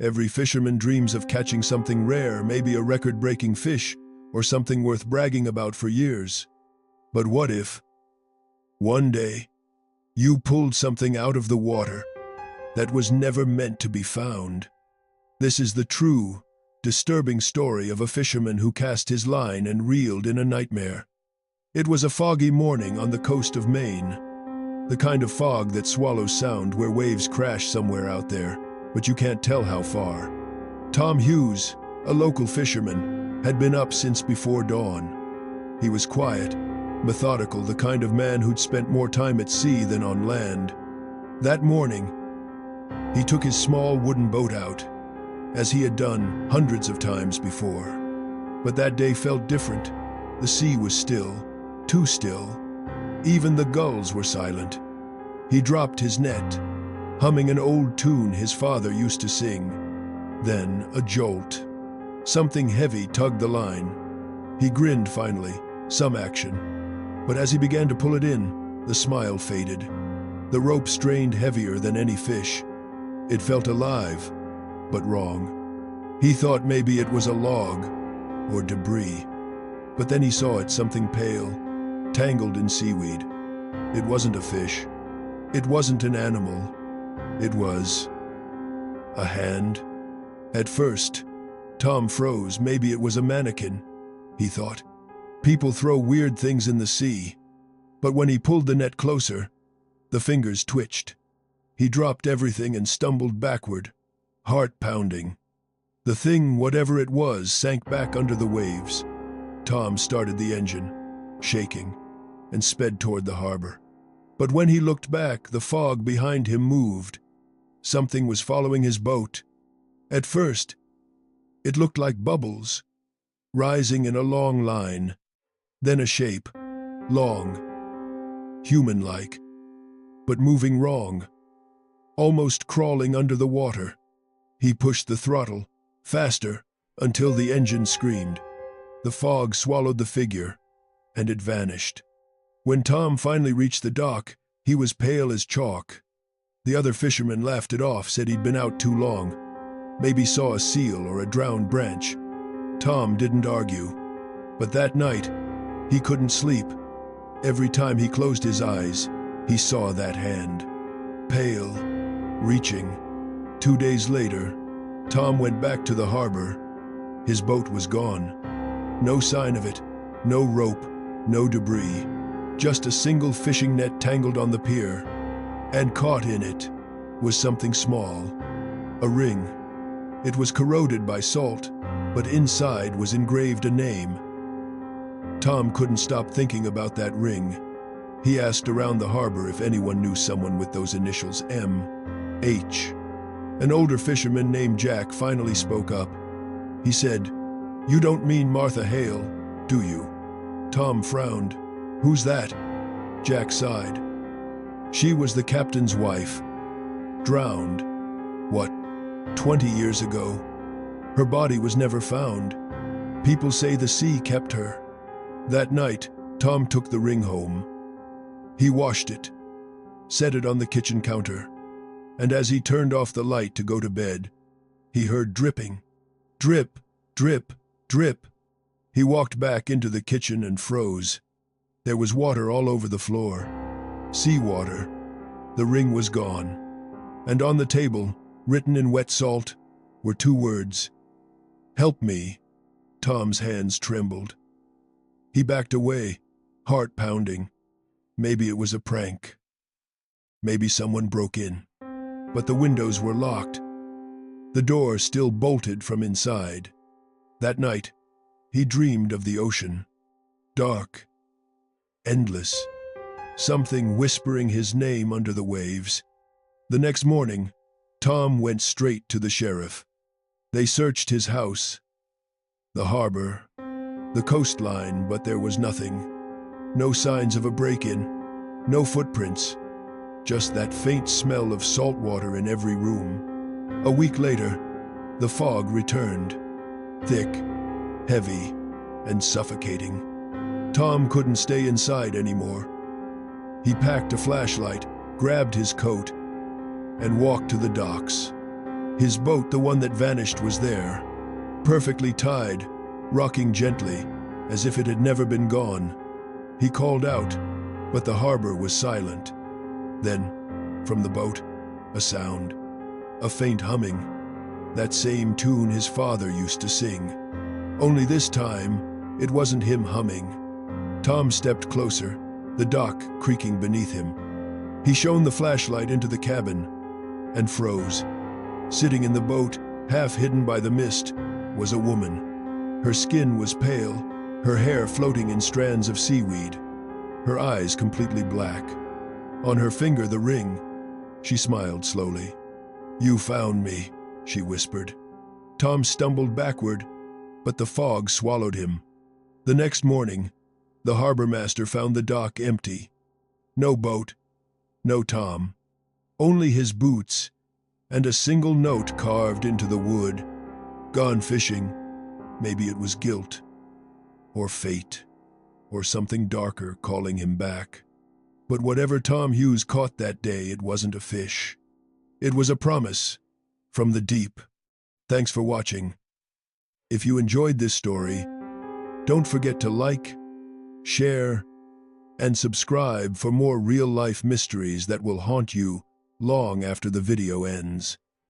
Every fisherman dreams of catching something rare, maybe a record-breaking fish, or something worth bragging about for years. But what if, one day, you pulled something out of the water that was never meant to be found? This is the true, disturbing story of a fisherman who cast his line and reeled in a nightmare. It was a foggy morning on the coast of Maine, the kind of fog that swallows sound, where waves crash somewhere out there, but you can't tell how far. Tom Hughes, a local fisherman, had been up since before dawn. He was quiet, methodical, the kind of man who'd spent more time at sea than on land. That morning, he took his small wooden boat out, as he had done hundreds of times before. But that day felt different. The sea was still, too still. Even the gulls were silent. He dropped his net, humming an old tune his father used to sing. Then a jolt. Something heavy tugged the line. He grinned finally, some action. But as he began to pull it in, the smile faded. The rope strained heavier than any fish. It felt alive, but wrong. He thought maybe it was a log or debris. But then he saw it, something pale, tangled in seaweed. It wasn't a fish. It wasn't an animal. It was a hand. At first, Tom froze. Maybe it was a mannequin, he thought. People throw weird things in the sea. But when he pulled the net closer, the fingers twitched. He dropped everything and stumbled backward, heart pounding. The thing, whatever it was, sank back under the waves. Tom started the engine, shaking, and sped toward the harbor. But when he looked back, the fog behind him moved. Something was following his boat. At first, it looked like bubbles, rising in a long line. Then a shape, long, human-like, but moving wrong, almost crawling under the water. He pushed the throttle, faster, until the engine screamed. The fog swallowed the figure, and it vanished. When Tom finally reached the dock, he was pale as chalk. The other fishermen laughed it off, said he'd been out too long, maybe saw a seal or a drowned branch. Tom didn't argue. But that night, he couldn't sleep. Every time he closed his eyes, he saw that hand. Pale, reaching. 2 days later, Tom went back to the harbor. His boat was gone. No sign of it, no rope, no debris. Just a single fishing net tangled on the pier. And caught in it was something small. A ring. It was corroded by salt, but inside was engraved a name. Tom couldn't stop thinking about that ring. He asked around the harbor if anyone knew someone with those initials, M.H. An older fisherman named Jack finally spoke up. He said, "You don't mean Martha Hale, do you?" Tom frowned. "Who's that?" Jack sighed. "She was the captain's wife. Drowned. What, 20 years ago? Her body was never found. People say the sea kept her." That night, Tom took the ring home. He washed it, set it on the kitchen counter, and as he turned off the light to go to bed, he heard dripping. Drip, drip, drip. He walked back into the kitchen and froze. There was water all over the floor. Seawater. The ring was gone. And on the table, written in wet salt, were 2 words. "Help me." Tom's hands trembled. He backed away, heart pounding. Maybe it was a prank. Maybe someone broke in. But the windows were locked. The door still bolted from inside. That night, he dreamed of the ocean. Dark. Endless. Something whispering his name under the waves. The next morning, Tom went straight to the sheriff. They searched his house, the harbor, the coastline, but there was nothing. No signs of a break-in, no footprints, just that faint smell of salt water in every room. A week later, the fog returned, thick, heavy, and suffocating. Tom couldn't stay inside anymore. He packed a flashlight, grabbed his coat, and walked to the docks. His boat, the one that vanished, was there, perfectly tied, rocking gently, as if it had never been gone. He called out, but the harbor was silent. Then, from the boat, a sound, a faint humming, that same tune his father used to sing. Only this time, it wasn't him humming. Tom stepped closer, the dock creaking beneath him. He shone the flashlight into the cabin and froze. Sitting in the boat, half hidden by the mist, was a woman. Her skin was pale, her hair floating in strands of seaweed, her eyes completely black. On her finger the ring. She smiled slowly. "You found me," she whispered. Tom stumbled backward, but the fog swallowed him. The next morning, the harbor master found the dock empty. No boat, no Tom, only his boots, and a single note carved into the wood. Gone fishing. Maybe it was guilt, or fate, or something darker calling him back. But whatever Tom Hughes caught that day, it wasn't a fish. It was a promise from the deep. Thanks for watching. If you enjoyed this story, don't forget to like, share, and subscribe for more real-life mysteries that will haunt you long after the video ends.